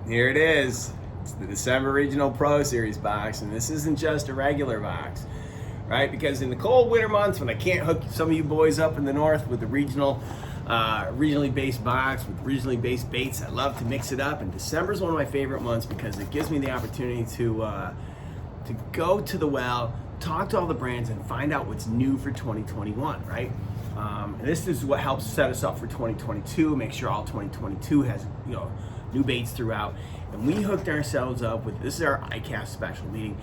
Here it is. It's the December Regional Pro Series box, and this isn't just a regular box, right? Because in the cold winter months, when I can't hook some of you boys up in the north with the regionally based box with regionally based baits, I love to mix it up. And December is one of my favorite months because it gives me the opportunity to go to the well, talk to all the brands, and find out what's new for 2021, right? And this is what helps set us up for 2022. Make sure all 2022 has new baits throughout. And we hooked ourselves up with, this is our ICast special, meaning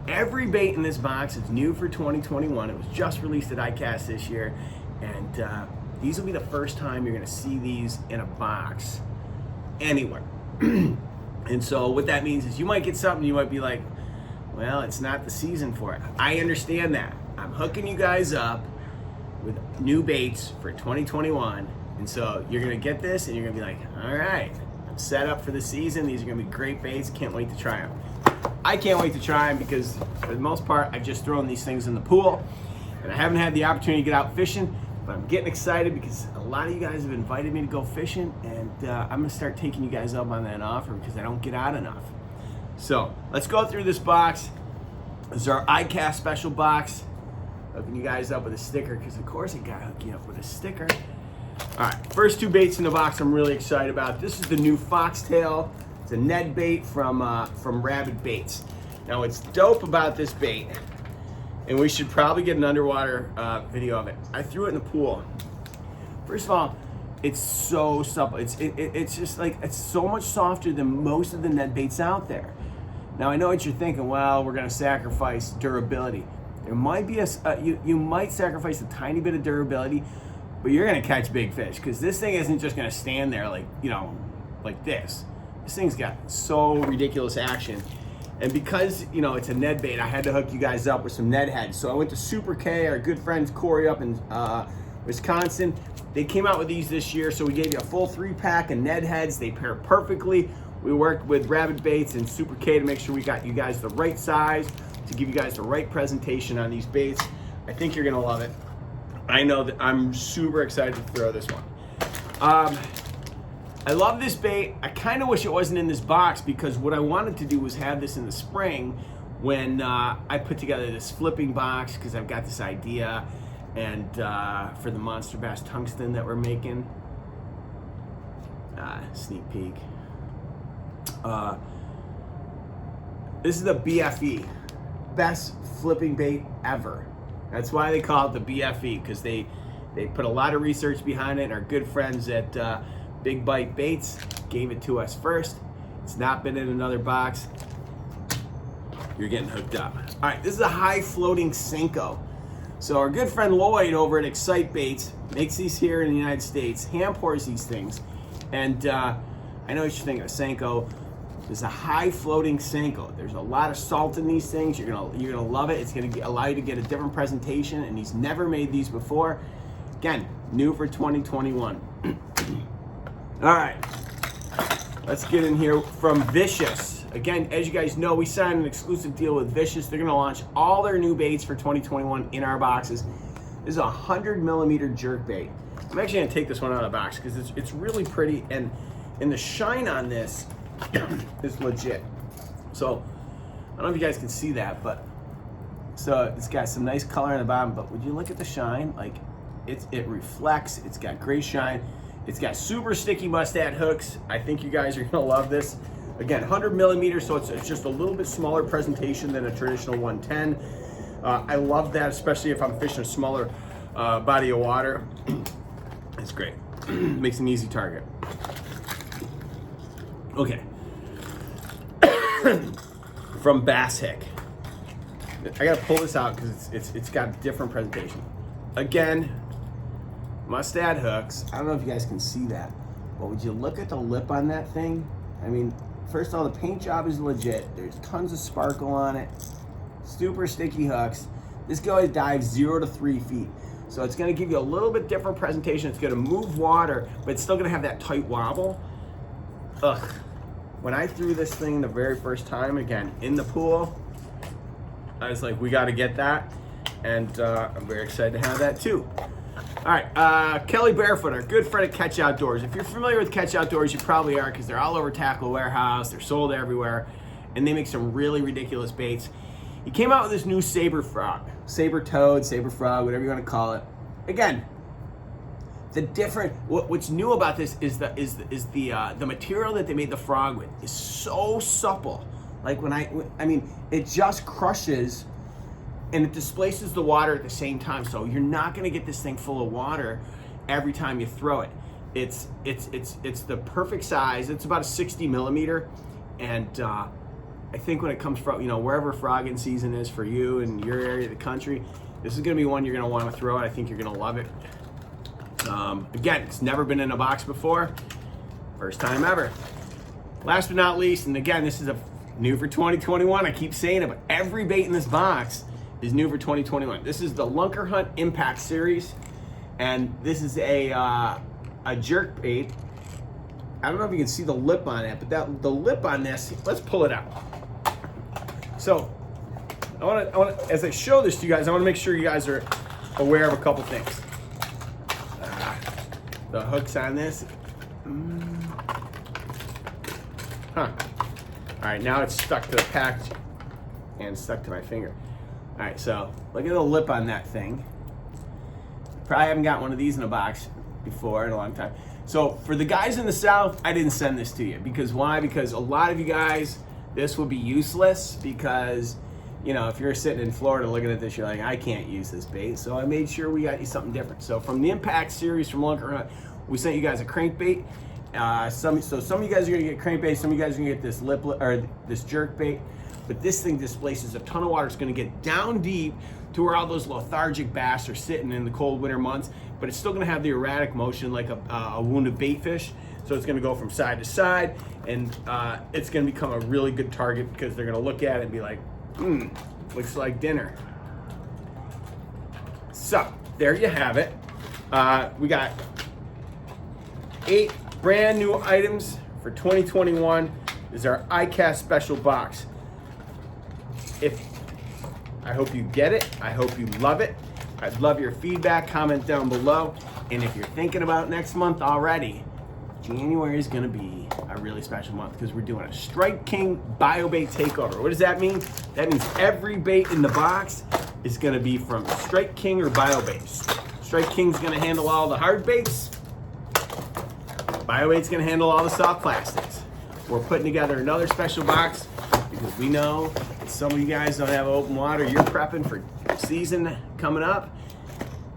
every bait in this box is new for 2021. It was just released at ICast this year, and these will be the first time you're going to see these in a box anywhere. And so what that means is you might get something, you might be like, well, it's not the season for it. I understand that. I'm hooking you guys up with new baits for 2021, and so you're going to get this and you're going to be like, all right, I'm set up for the season. These are going to be great baits. Can't wait to try them. I can't wait to try them because for the most part, I've just thrown these things in the pool and I haven't had the opportunity to get out fishing, but I'm getting excited because a lot of you guys have invited me to go fishing, and I'm going to start taking you guys up on that offer because I don't get out enough. So let's go through this box. This is our ICast special box. Hooking you guys up with a sticker because of course I gotta hook you up with a sticker. All right, first two baits in the box I'm really excited about. This is the new Foxtail. It's a Ned bait from Rabid Baits. Now what's dope about this bait, and we should probably get an underwater video of it. I threw it in the pool. First of all, it's so supple. It's just like, it's so much softer than most of the Ned baits out there. Now I know what you're thinking. Well, we're gonna sacrifice durability. There might be you might sacrifice a tiny bit of durability, but you're gonna catch big fish because this thing isn't just gonna stand there like this. This thing's got so ridiculous action, and because it's a Ned bait, I had to hook you guys up with some Ned heads. So I went to Super K, our good friends Corey up in Wisconsin. They came out with these this year, so we gave you a full 3-pack of Ned heads. They pair perfectly. We worked with Rabid Baits and Super K to make sure we got you guys the right size, to give you guys the right presentation on these baits. I think you're gonna love it. I know that I'm super excited to throw this one. I love this bait. I kind of wish it wasn't in this box because what I wanted to do was have this in the spring when I put together this flipping box, because I've got this idea, and for the Monster Bass Tungsten that we're making. Sneak peek. This is the BFE. Best flipping bait ever. That's why they call it the BFE, because they put a lot of research behind it, and our good friends at Big Bite Baits gave it to us first. It's not been in another box. You're getting hooked up. All right, this is a high floating Senko. So our good friend Lloyd over at Excite Baits makes these here in the United States, hand pours these things, and I know what you're thinking of Senko. There's a high floating Senko. There's a lot of salt in these things. You're gonna love it. It's gonna allow you to get a different presentation, and he's never made these before. Again, new for 2021. All right, let's get in here from Vicious. Again, as you guys know, we signed an exclusive deal with Vicious. They're gonna launch all their new baits for 2021 in our boxes. This is a 100mm jerk bait. I'm actually gonna take this one out of the box because it's really pretty, and the shine on this is legit. So I don't know if you guys can see that, but so it's got some nice color on the bottom, but would you look at the shine? Like it reflects. It's got great shine. It's got super sticky mustad hooks. I think you guys are gonna love this. Again, 100mm, so it's just a little bit smaller presentation than a traditional 110. I love that, especially if I'm fishing a smaller body of water. It's great. Makes an easy target. Okay. From Bass Hick. I gotta pull this out because it's got a different presentation. Again, mustad hooks. I don't know if you guys can see that, but would you look at the lip on that thing? I mean, first of all, the paint job is legit. There's tons of sparkle on it. Super sticky hooks. This guy dives 0 to 3 feet. So it's gonna give you a little bit different presentation. It's gonna move water, but it's still gonna have that tight wobble. Ugh. When I threw this thing the very first time, again, in the pool, I was like, we gotta get that. And I'm very excited to have that too. All right, Kelly Barefooter, good friend at Catch Outdoors. If you're familiar with Catch Outdoors, you probably are, because they're all over Tackle Warehouse. They're sold everywhere, and they make some really ridiculous baits. He came out with this new Saber frog, Saber toad, Saber frog, whatever you want to call it. Again, what's new about this is the material that they made the frog with is so supple. Like I mean, it just crushes and it displaces the water at the same time. So you're not going to get this thing full of water every time you throw it. It's the perfect size. It's about a 60 millimeter, and I think when it comes from, you know, wherever frogging season is for you in your area of the country, this is going to be one you're going to want to throw. I think you're going to love it. Again, it's never been in a box before. First time ever. Last but not least, and again, this is a new for 2021. I keep saying it, but every bait in this box is new for 2021. This is the Lunker Hunt Impact Series, and this is a jerk bait. I don't know if you can see the lip on it, but the lip on this, let's pull it out. So, I want to, as I show this to you guys, I want to make sure you guys are aware of a couple things. The hooks on this. All right, now it's stuck to the package and stuck to my finger. All right, so look at the lip on that thing. Probably haven't got one of these in a box before in a long time. So for the guys in the South, I didn't send this to you. Because why? Because a lot of you guys, this would be useless, because, you know, if you're sitting in Florida looking at this, you're like, I can't use this bait. So I made sure we got you something different. So from the Impact Series from Lunker Hunt, we sent you guys a crankbait. Some of you guys are gonna get crankbait, some of you guys are gonna get this this jerk bait. But this thing displaces a ton of water. It's gonna get down deep to where all those lethargic bass are sitting in the cold winter months, but it's still gonna have the erratic motion like a wounded bait fish. So it's gonna go from side to side, and it's gonna become a really good target, because they're gonna look at it and be like, looks like dinner. So there you have it. We got 8 brand new items for 2021. This is our ICast special box. I hope you get it. I hope you love it. I'd love your feedback. Comment down below. And if you're thinking about next month already, January is gonna be a really special month, because we're doing a Strike King BioBait takeover. What does that mean? That means every bait in the box is gonna be from Strike King or BioBait. Strike King's gonna handle all the hard baits. BioBait's gonna handle all the soft plastics. We're putting together another special box because we know that some of you guys don't have open water. You're prepping for season coming up,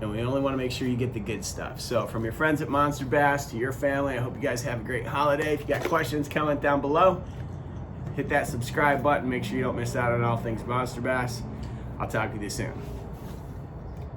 and we only want to make sure you get the good stuff. So from your friends at Monster Bass to your family, I hope you guys have a great holiday. If you got questions, comment down below. Hit that subscribe button. Make sure you don't miss out on all things Monster Bass. I'll talk to you soon.